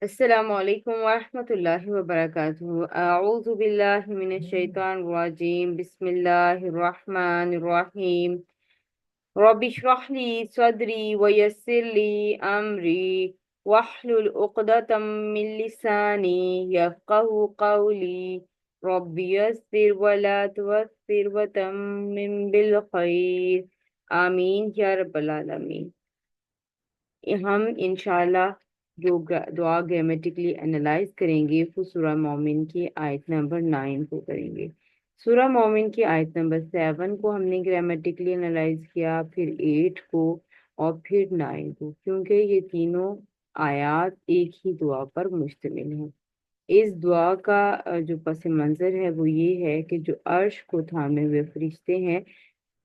अस्सलामु अलैकुम वरहमतुल्लाहि वबरकातुहू। अऊज़ु बिल्लाहि मिनश शैतानिर रजीम। बिस्मिल्लाहिर रहमानिर रहीम। रब्बि इश्रह ली सदरी व यस्सिर ली अमरी वहलुल उक़दतम मिन लिसानी यफ़क़हू क़ौली। रब्बि यस्सिर व ला तुअस्सिर व तम्मिम बिल खैर। आमीन या रब्बल आलमीन। हम इंशाल्लाह जो दुआ ग्रामेटिकली एनालाइज करेंगे वो सूरह मोमिन की आयत नंबर 9 को करेंगे। सूरह मोमिन की आयत नंबर 7 को हमने ग्रामेटिकली एनालाइज किया, फिर 8 को और फिर 9 को, क्योंकि ये तीनों आयात एक ही दुआ पर मुश्तमिल हैं। इस दुआ का जो पस मंजर है वो ये है कि जो अर्श को थामे हुए फरिश्ते हैं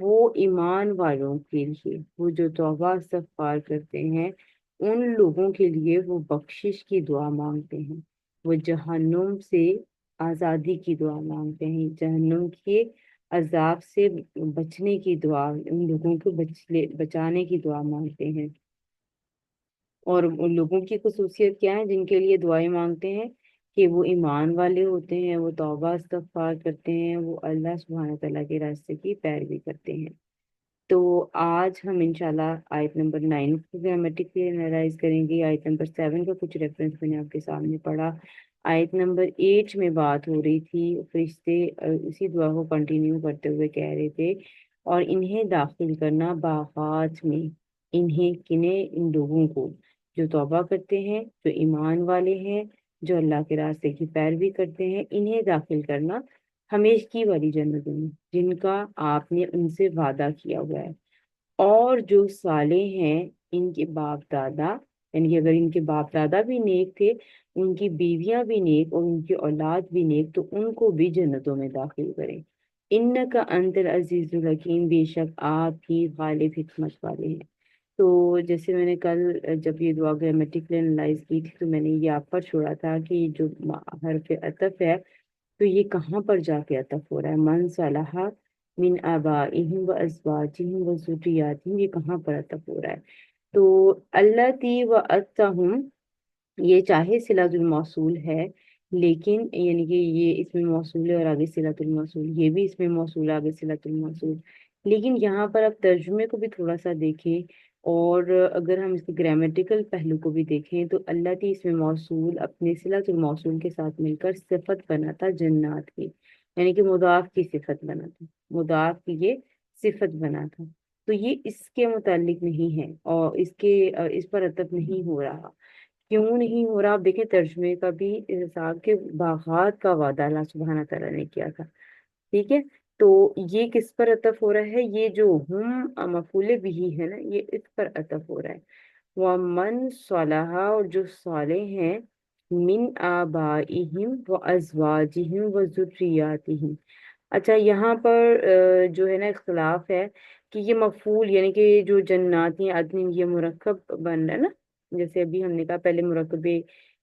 वो ईमान वालों के लिए, वो जो तौबा इस्तगफार करते हैं उन लोगों के लिए वो बख्शिश की दुआ मांगते हैं। वो जहन्नुम से आज़ादी की दुआ मांगते हैं, जहन्नुम के अजाब से बचने की दुआ, उन लोगों को बचाने की दुआ मांगते हैं। और उन लोगों की खुसूसियत क्या है जिनके लिए दुआएं मांगते हैं? कि वो ईमान वाले होते हैं, वो तौबा इस्तगफार करते हैं, वो अल्लाह सुब्हानहू तआला के रास्ते की पैरवी करते हैं। तो आज हम इंशाल्लाह आयत नंबर 9 को ग्रामेटिकली एनालाइज करेंगे। आयत नंबर 7 का कुछ रेफरेंस मैंने आपके सामने पढ़ा। आयत नंबर 8 में बात हो रही थी, फरिश्ते इसी दुआ को कंटिन्यू करते हुए कह रहे थे, और इन्हें दाखिल करना बागात में, इन्हें किन्हें, इन लोगों को जो तौबा करते हैं, जो ईमान वाले हैं, जो अल्लाह के रास्ते की पैरवी करते हैं, इन्हें दाखिल करना हमेशगी वाली जन्नतों में जिनका आपने उनसे वादा किया हुआ है। और जो साले हैं, इनके बाप दादा, यानी कि अगर इनके बाप दादा भी नेक थे, उनकी बीवियां भी नेक और उनकी औलाद भी नेक, तो उनको भी जन्नतों में दाखिल करें। इन्नका अंतल अजीजुल हकीम, बेशक आप ही गालिब हिकमत वाले हैं। तो जैसे मैंने कल जब ये दुआ ग्रामेटिकली एनालाइज की थी तो मैंने ये आप पर छोड़ा था कि जो हर्फ अतफ है तो ये कहाँ पर जाके अतफ हो रहा है? मन सलहा मिन आबाइहिम व अज़वाजिहिम व ज़ुर्रिय्यातिहिम, ये कहाँ पर अतफ हो रहा है? तो अल्लती व अत्तहुम, ये चाहे सिलातुल मौसूल है, लेकिन यानी कि ये इसमें मौसूल है और आगे सिलातुल मौसूल, ये भी इसमें मौसूल आगे सिलातुल मौसूल। लेकिन यहाँ पर आप तर्जुमे को भी थोड़ा सा देखें, और अगर हम इसके ग्रामेटिकल पहलू को भी देखें तो अल्लाह की इसमें मौसूल अपने सिलातुल मौसूल के साथ मिलकर सिफत बना था जन्नात की, यानी कि मुदाफ की सिफत बना था, मुदाफ की ये सिफत बना था। तो ये इसके मुतालिक नहीं है और इस पर अतफ नहीं हो रहा। क्यों नहीं हो रहा? आप देखें तर्जुमे का भी हिसाब के बागात का वादा अल्लाह सुब्हाना तआला ने किया था। ठीक है, तो ये किस पर अतफ हो रहा है? ये जो हम मफूले बिही है ना, ये इस पर अतफ हो रहा है। व मन सलहा, और जो साले हैं, मिन आबाइहिम व अजवाजिहिम व जुर्रियातिहिम। अच्छा, यहाँ पर जो है ना इख्तलाफ है कि ये मफूल यानी कि जो जन्नाती अदन, ये मुरक्कब बन रहा है ना, जैसे अभी हमने कहा पहले मुरक्कब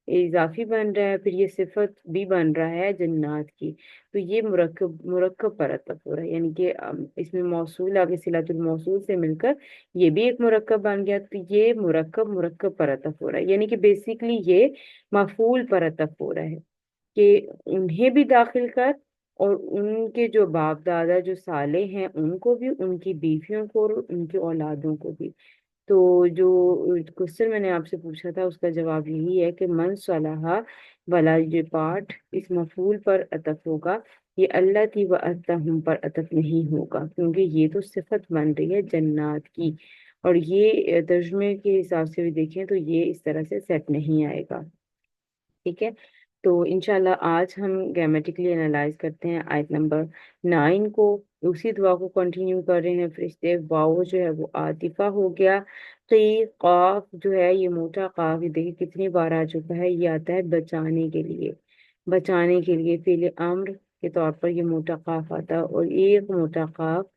इजाफी बन रहा है, फिर ये सिफत भी बन रहा है जन्नात की। तो ये मुरक्कब मुरक्कब पर अतफ हो रहा है, यानी कि इसमें मौसूल आगे सिलातुल मौसूल से मिलकर ये भी एक मुरक्कब बन गया, तो ये मुरक्कब मुरक्कब पर अतफ हो रहा है, यानी कि बेसिकली ये मफूल पर अतफ हो रहा है कि उन्हें भी दाखिल कर, और उनके जो बाप दादा जो साले हैं उनको भी, उनकी बीवियों को और उनकी औलादों को भी। तो जो क्वेश्चन मैंने आपसे पूछा था उसका जवाब यही है कि मन सलाहा वाला ये पार्ट इस मफूल पर अतफ होगा, ये अल्लाह की व अत्तहुम पर अतफ नहीं होगा, क्योंकि ये तो सिफत बन रही है जन्नात की। और ये तर्जुमे के हिसाब से भी देखें तो ये इस तरह से सेट नहीं आएगा। ठीक है, तो इंशाल्लाह आज हम ग्रामेटिकली एनालाइज करते हैं आयत नंबर 9 को। उसी दुआ को कंटिन्यू कर रहे हैं फरिश्ते। वाओ जो है वो आतिफा हो गया। कई काफ जो है ये मोटा काफ, ये देखिए कितनी बार आ चुका है, ये आता है बचाने के लिए, बचाने के लिए फेल अम्र के तौर पर ये मोटा काफ आता है। और एक मोटा काफ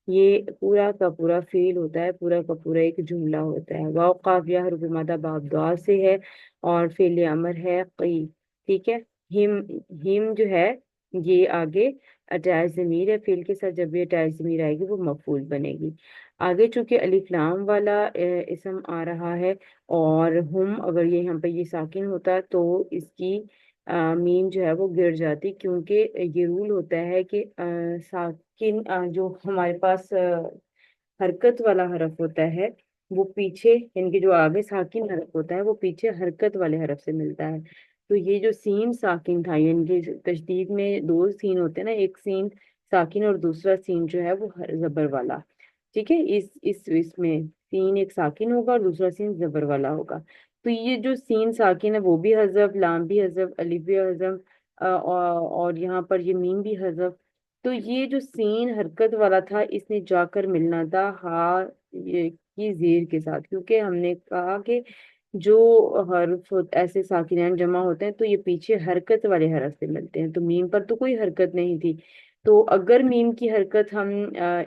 ये पूरा का पूरा फेल होता है, पूरा का पूरा एक जुमला होता है। वाओ काफ या हरूफ मादा बाब दुआ से है और फेल अमर है कई। ठीक है, हिम, हिम जो है ये आगे अटैच ज़मीर है, फेल के साथ जब भी अटैच ज़मीर आएगी वो मफूल बनेगी। आगे चूंकि अलिफ लाम वाला इसम आ रहा है, और हम अगर ये यहाँ पे ये साकिन होता तो इसकी मीम जो है वो गिर जाती, क्योंकि ये रूल होता है कि साकिन जो हमारे पास हरकत वाला हरफ होता है वो पीछे, यानी कि जो आगे साकिन हरफ होता है वो पीछे हरकत वाले हरफ से मिलता है। तो ये जो सीन साकिन था, यानी कि तशदीद में दो सीन होते हैं ना, एक सीन साकिन और दूसरा सीन जो है वो जबर वाला। ठीक है, इस इसमें सीन एक साकिन होगा और दूसरा सीन जबर वाला होगा। तो ये जो सीन साकिन है वो भी हजफ, लाम भी हजफ, अलिफ भी हजफ, और यहाँ पर ये मीम भी हजफ। तो ये जो सीन हरकत वाला था इसने जाकर मिलना था हा ये की जेर के साथ, क्योंकि हमने कहा कि जो हर्फ ऐसे साकिनान जमा होते हैं तो ये पीछे हरकत वाले हरफ से मिलते हैं, तो मीम पर तो कोई हरकत नहीं थी। तो अगर मीम की हरकत हम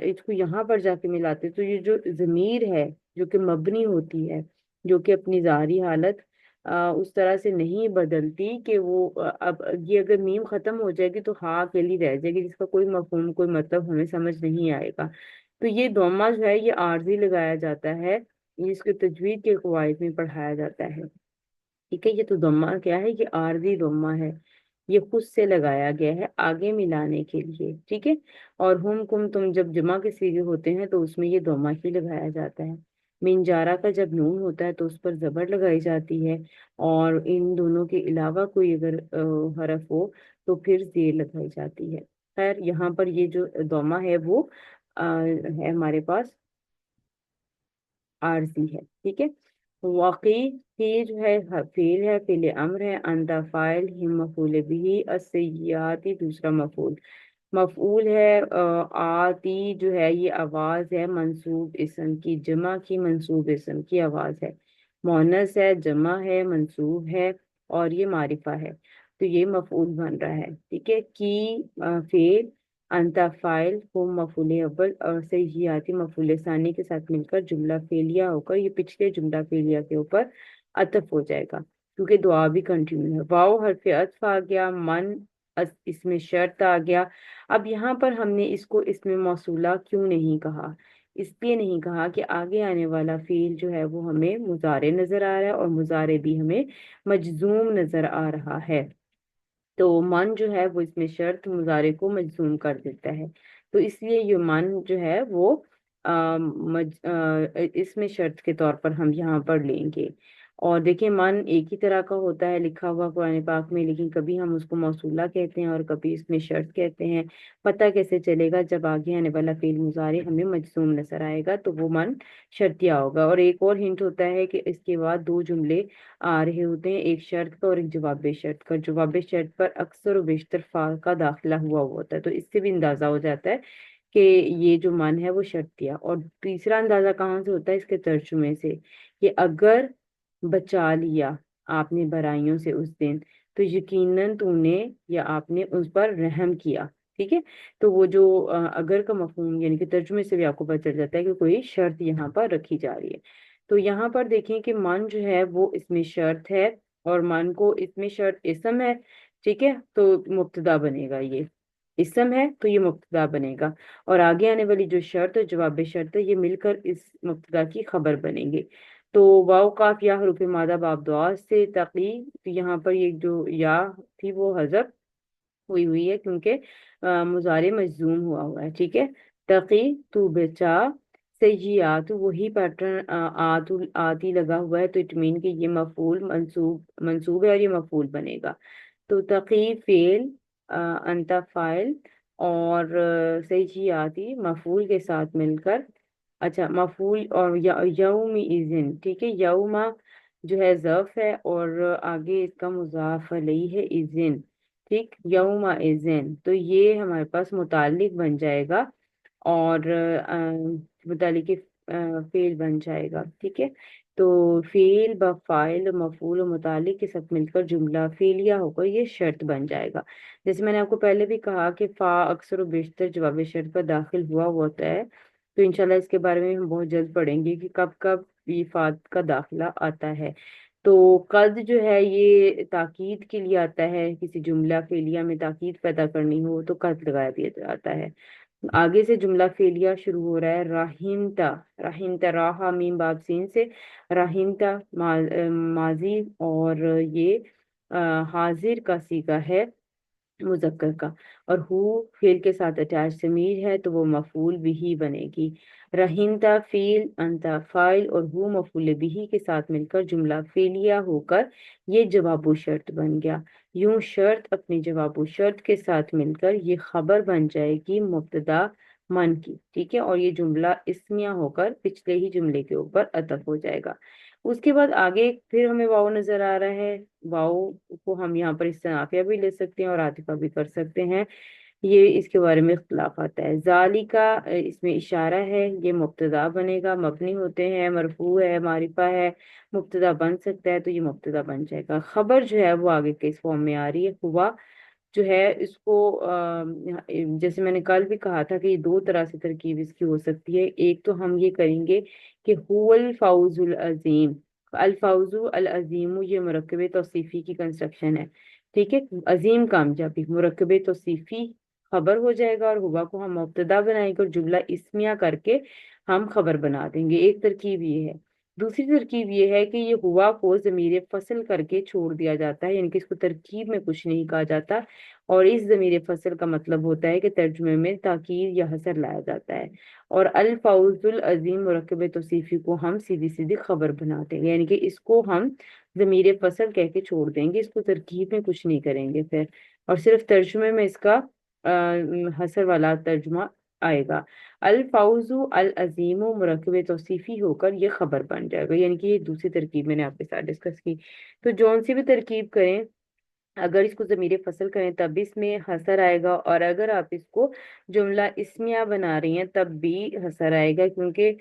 इसको यहाँ पर जाके मिलाते तो ये जो जमीर है जो कि मबनी होती है, जो कि अपनी ज़ाहरी हालत उस तरह से नहीं बदलती कि वो अब ये अगर मीम खत्म हो जाएगी तो हा अकेली रह जाएगी, जिसका कोई मफहूम कोई मतलब हमें समझ नहीं आएगा। तो ये दोमा जो है ये आरजी लगाया जाता है, ये इसके तजवीद के कवायद में पढ़ाया जाता है। ठीक है, ये तो दोमा क्या है, ये आरजी दोमा है, ये खुद से लगाया गया है आगे मिलाने के लिए। ठीक है, और हुम कुम तुम जब जमा के सीगे होते हैं तो उसमें ये दोमा ही लगाया जाता है। मिनजारा का जब नून होता है तो उस पर जबर लगाई जाती है, और इन दोनों के अलावा कोई अगर हरफ हो तो फिर जेर लगाई जाती है। खैर यहाँ पर ये जो दोमा है वो है हमारे पास आरजी है। ठीक है, वाकई ये जो है फेल है, फेल अम्र है, अंदा फाइल हिम मफूल बिही असयाती दूसरा मफूल, मफूल है आती जो है ये आवाज है मंसूब इसम की, जमा की मंसूब इसम की आवाज है, मोनस है, जमा है, मंसूब है, और ये मारिफा है, तो ये मफूल बन रहा है। ठीक है, की फेल अंता फाइल हो मफूल अव्वल और सही मफूल सानी के साथ मिलकर जुमला फेलिया होकर ये पिछले जुमला फेलिया के ऊपर अतफ हो जाएगा, क्योंकि दुआ भी कंटिन्यू है। वाओ हरफ अतफ आ गया, मन इसमें शर्त आ गया। अब यहाँ पर हमने इसको इसमें मौसूला क्यों नहीं कहा, इसलिए नहीं कहा कि आगे आने वाला फेल जो है वो हमें मुजारे नजर आ रहा है और मुजारे भी हमें मजजूम नजर आ रहा है। तो मन जो है वो इसमें शर्त मुजारे को मजजूम कर देता है, तो इसलिए ये मन जो है वो इसमें शर्त के तौर पर हम यहाँ पर लेंगे। और देखिए मन एक ही तरह का होता है लिखा हुआ कुरान पाक में, लेकिन कभी हम उसको मौसूला कहते हैं और कभी इसमें शर्त कहते हैं। पता कैसे चलेगा, जब आगे आने वाला फेल मुजारे हमें मजजूम नजर आएगा तो वो मन शर्तिया होगा। और एक और हिंट होता है कि इसके बाद दो जुमले आ रहे होते हैं, एक शर्त का और एक जवाब शर्त का। जवाब शर्त पर अक्सर और बेशतर फा का दाखिला हुआ होता है, तो इससे भी अंदाजा हो जाता है कि ये जो मन है वो शर्तिया। और तीसरा अंदाजा कहाँ से होता है, इसके तर्जुमे से, कि अगर बचा लिया आपने बुराइयों से उस दिन तो यकीनन तूने या आपने उस पर रहम किया। ठीक है, तो वो जो अगर का मफहूम यानी कि तर्जुमे से भी आपको पता चल जाता है कि कोई शर्त यहाँ पर रखी जा रही है। तो यहाँ पर देखें कि मन जो है वो इसमें शर्त है, और मन को इसमें शर्त इसम है। ठीक है, तो मुब्तदा बनेगा, ये इसम है तो ये मुब्तदा बनेगा, और आगे आने वाली जो शर्त है जवाब शर्त है ये मिलकर इस मुब्तदा की खबर बनेंगे। तो वाव काफ या हरूफ मादा बाब दुआ से तकी, तो यहाँ पर ये जो या थी वो हजफ हुई हुई है, क्योंकि मुजारे मजजूम हुआ हुआ है। ठीक है, तकी तू बचा, सय्यात वही पैटर्न आतु आती लगा हुआ है, तो इट मीन कि ये मफूल मंसूब मंसूब है और ये मफूल बनेगा। तो तकी फेल, अंता फाइल, और सय्याती मफूल के साथ मिलकर, अच्छा मफूल और यौम इज़िन। ठीक है, यौमा जो है ज़र्फ है और आगे इसका मुज़ाफ अलैहि है इज़िन। ठीक, यौमा इज़िन, तो ये हमारे पास मुतालिक बन जाएगा, और मुतालिक फेल बन जाएगा। ठीक है, तो फेल ब फाइल मफूल और मुतालिक के साथ मिलकर जुमला फेलिया होकर ये शर्त बन जाएगा। जैसे मैंने आपको पहले भी कहा कि फा अक्सर और बेशतर जवाब शर्त पर दाखिल हुआ होता है, तो इंशाल्लाह इसके बारे में हम बहुत जल्द पढ़ेंगे कि कब कब ये फात का दाखिला आता है। तो कद जो है ये ताकीद के लिए आता है, किसी जुमला फेलिया में ताकीद पैदा करनी हो तो कद लगाया दिया जाता है। आगे से जुमला फेलिया शुरू हो रहा है, राहिमता, राहिमता, राहा मीम बाब सीन से, राहिमता माजी, और ये हाजिर का सीगा है मुजक्कर का, और हु फेल के साथ अटैच ज़मीर है तो वो मफूल बिही बनेगी। रहीमता फील, अंता फाइल, और हु मफूल बिही के साथ मिलकर जुमला फेलिया होकर ये जवाबो शर्त बन गया। यूं शर्त अपनी जवाबो शर्त के साथ मिलकर ये खबर बन जाएगी मुब्तदा मन की, ठीक है, और ये जुमला इस्मिया होकर पिछले ही जुमले के ऊपर अतफ हो जाएगा। उसके बाद आगे फिर हमें वाव नजर आ रहा है। वाव को हम यहाँ पर इस्तिनाफिया भी ले सकते हैं और आतिफा भी कर सकते हैं, ये इसके बारे में इख्तिलाफ आता है। जालिका इसमें इशारा है, ये मुब्तदा बनेगा, मबनी होते हैं, मरफू है, मारिफा है, मुब्तदा बन सकता है तो ये मुब्तदा बन जाएगा। खबर जो है वो आगे के इस फॉर्म में आ रही है। हुआ जो है इसको जैसे मैंने कल भी कहा था कि ये दो तरह से तरकीब इसकी हो सकती है। एक तो हम ये करेंगे कि हुवल फौजुल अजीम, अल फौजु अल अजीम, ये मुरक्कबे तौसीफी की कंस्ट्रक्शन है, ठीक है। अजीम कामयाबी मुरक्कबे तौसीफी खबर हो जाएगा, और हुआ को हम मुब्तदा बनाएंगे और जुमला इस्मिया करके हम खबर बना देंगे। एक तरकीब ये है। दूसरी तरकीब ये है कि ये हुआ को ज़मीर फसल करके छोड़ दिया जाता है, यानी कि इसको तरकीब में कुछ नहीं कहा जाता, और इस ज़मीर फसल का मतलब होता है कि तर्जुमे में ताकीद या हसर लाया जाता है। और अल फौजुल अजीम मुरक्कब तौसीफी को हम सीधी सीधी खबर बना देंगे, यानी कि इसको हम ज़मीर फसल कह के छोड़ देंगे, इसको तरकीब में कुछ नहीं करेंगे फिर, और सिर्फ तर्जुमे में इसका हसर वाला तर्जुमा आएगा। अल फौजु अल अजीम मुरक्कब तौसीफी होकर ये खबर बन जाएगा, यानी कि ये दूसरी तरकीब मैंने आपके साथ डिस्कस की। तो जौन सी भी तरकीब करें, अगर इसको ज़मीर फसल करें तब भी इसमें हसर आएगा, और अगर आप इसको जुमला इस्मिया बना रही हैं तब भी हसर आएगा, क्योंकि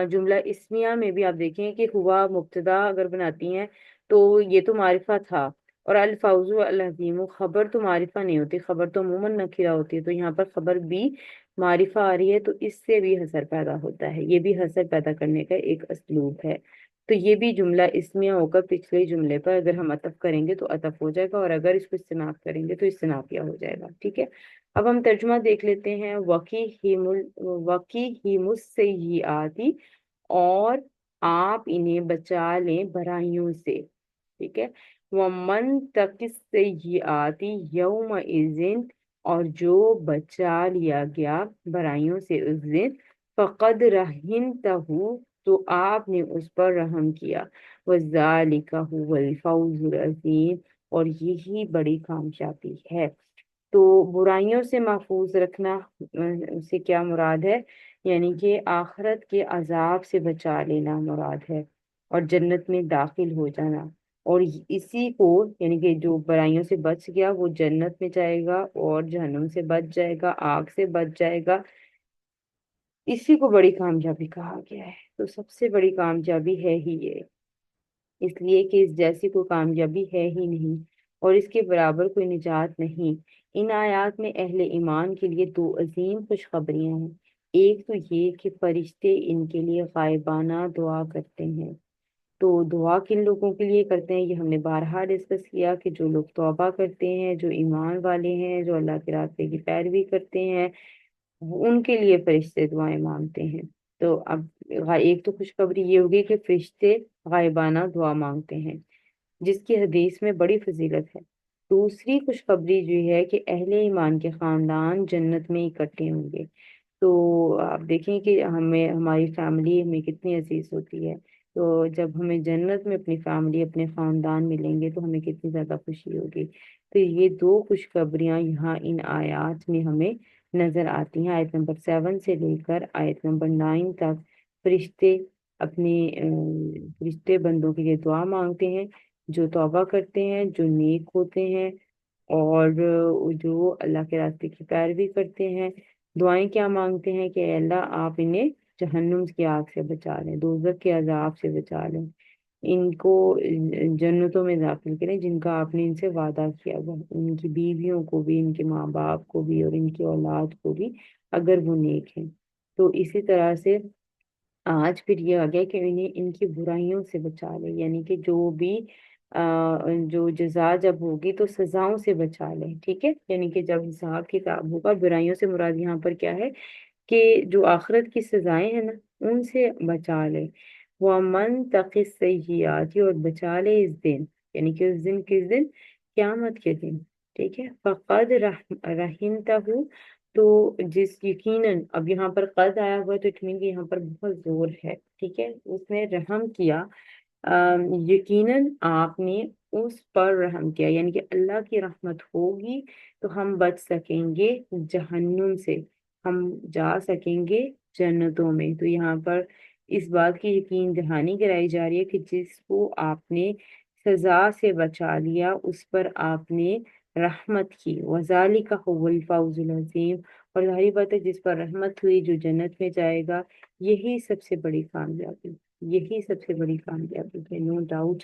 जुमला इस्मिया में भी आप देखें कि हुआ मुब्तदा अगर बनाती हैं तो ये तो मारिफा था, और अल फौजु अल अजीम, खबर तो मारिफा नहीं होती, खबर तो अमूमन नकिरा होती है, तो यहाँ पर खबर भी मारिफा आ रही है तो इससे भी हसर पैदा होता है। ये भी हसर पैदा करने का एक असलूब है। तो ये भी जुमला इस्मिया होकर पिछले जुमले पर अगर हम अतफ करेंगे तो अतफ हो जाएगा, और अगर इसको इस्तिनाफ करेंगे तो इस्तिनाफिया हो जाएगा, ठीक है। अब हम तर्जुमा देख लेते हैं। वकी ही मुझसे ही आती, और आप इन्हें बचा लें बुराइयों से, ठीक है। वमन तकिस से ही आती यौम इज़िन, और जो बचा लिया गया बुराइयों से उस दिन, फकद रहीम तहु, तो आपने उस पर रहम किया। वज़ालिका हुवल फौजुल अज़ीम, और यही बड़ी कामयाबी है। तो बुराइयों से महफूज रखना से क्या मुराद है, यानी कि आखिरत के अजाब से बचा लेना मुराद है, और जन्नत में दाखिल हो जाना। और इसी को, यानी कि जो बुराइयों से बच गया वो जन्नत में जाएगा और जहन्नुम से बच जाएगा, आग से बच जाएगा, इसी को बड़ी कामयाबी कहा गया है। तो सबसे बड़ी कामयाबी है ही ये, इसलिए कि इस जैसी कोई कामयाबी है ही नहीं, और इसके बराबर कोई निजात नहीं। इन आयात में अहले ईमान के लिए दो अजीम खुशखबरियां हैं। एक तो ये कि फरिश्ते इनके लिए गायबाना दुआ करते हैं। तो दुआ किन लोगों के लिए करते हैं, ये हमने बारहा डिस्कस किया कि जो लोग तौबा करते हैं, जो ईमान वाले हैं, जो अल्लाह के रास्ते की पैरवी करते हैं, उनके लिए फरिश्ते दुआएं मांगते हैं। तो अब एक तो खुशखबरी ये होगी कि फरिश्ते गायबाना दुआ मांगते हैं, जिसकी हदीस में बड़ी फजीलत है। दूसरी खुशखबरी जो है कि अहले ईमान के खानदान जन्नत में इकट्ठे होंगे। तो आप देखें कि हमें हमारी फैमिली हमें कितनी अजीज होती है, तो जब हमें जन्नत में अपनी फैमिली अपने खानदान मिलेंगे तो हमें कितनी ज्यादा खुशी होगी। तो ये दो खुशखबरियां यहाँ इन आयात में हमें नजर आती हैं। आयत नंबर 7 से लेकर आयत नंबर 9 तक फरिश्ते अपने फरिश्ते बंदों के लिए दुआ मांगते हैं, जो तौबा करते हैं, जो नेक होते हैं, और जो अल्लाह के रास्ते की पैरवी करते हैं। दुआएं क्या मांगते हैं कि "ऐ अल्लाह, आप इन्हें जहन्नुम की आग से बचा लें, दोजख के अजाब से बचा लें, इनको जन्नतों में दाखिल करें जिनका आपने इनसे वादा किया हुआ, इनकी बीवियों को भी, इनके माँ बाप को भी, और इनकी औलाद को भी, अगर वो नेक हैं।" तो इसी तरह से आज फिर ये आ गया कि इन्हें इनकी बुराइयों से बचा ले, यानी कि जो भी जो जजा जब होगी तो सजाओं से बचा लें, ठीक है। यानी कि जब हिसाब किताब होगा, बुराइयों से मुराद यहाँ पर क्या है कि जो आखिरत की सजाएं हैं ना, उनसे बचा ले। वमन तक़ि सय्यिआति, और बचा ले इस दिन, यानी कि उस दिन, किस दिन, क्यामत के दिन, ठीक है। फ़क़द रहिमतहु, तो जिस यकीनन, अब यहाँ पर कद आया हुआ है तो इट मीन कि यहाँ पर बहुत जोर है, ठीक है, उसने रहम किया। यकीनन आपने उस पर रहम किया, यानी कि अल्लाह की रहमत होगी तो हम बच सकेंगे जहन्नुम से, हम जा सकेंगे जन्नतों में। तो यहाँ पर इस बात की यकीन दहानी कराई जा रही है कि जिसको आपने सजा से बचा लिया, उस पर आपने रहमत की। वज़ालिका हुवल फौजुल अज़ीम, और जाहिर बात है जिस पर रहमत हुई, जो जन्नत में जाएगा, यही सबसे बड़ी कामयाबी, यही सबसे बड़ी कामयाबी है, नो डाउट।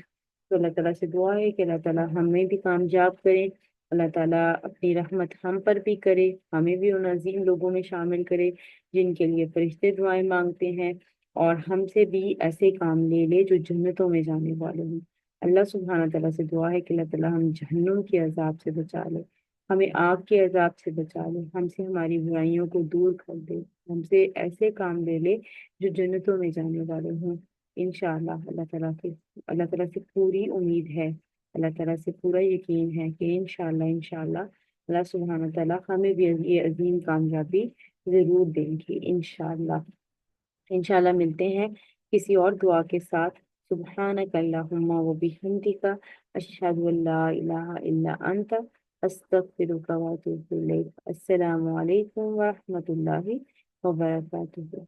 तो अल्लाह ताला से दुआ है कि अल्लाह ताला हमें भी कामयाब करे, अल्लाह ताला अपनी रहमत हम पर भी करे, हमें भी उन अजीम लोगों में शामिल करे जिनके लिए फरिश्ते दुआएं मांगते हैं, और हमसे भी ऐसे काम ले ले जो जन्नतों में जाने वाले हों। अल्लाह सुब्हाना ताला से दुआ है कि अल्लाह ताला हम जहन्नुम के अजाब से बचा ले, हमें आग के अजाब से बचा ले, हमसे हमारी बुराइयों को दूर कर दे, हमसे ऐसे काम ले ले जो जन्नतों में जाने वाले हों। इंशाअल्लाह अल्लाह ताला से पूरी उम्मीद है, अल्लाह ताला से पूरा यकीन है कि इंशाअल्लाह इंशाअल्लाह अल्लाह सुब्हानहू तआला हमें भी ये अजीम कामयाबी जरूर देंगे इंशाअल्लाह। इंशाअल्लाह मिलते हैं किसी और दुआ के साथ। सुब्हानक अल्लाहुम्मा व बिहम्दिका, अशहदु अल्ला इलाहा इल्ला अंता, अस्तगफिरुका व अतूबु इलैक। अस्सलामु अलैकुम व रहमतुल्लाहि व बरकातुहू।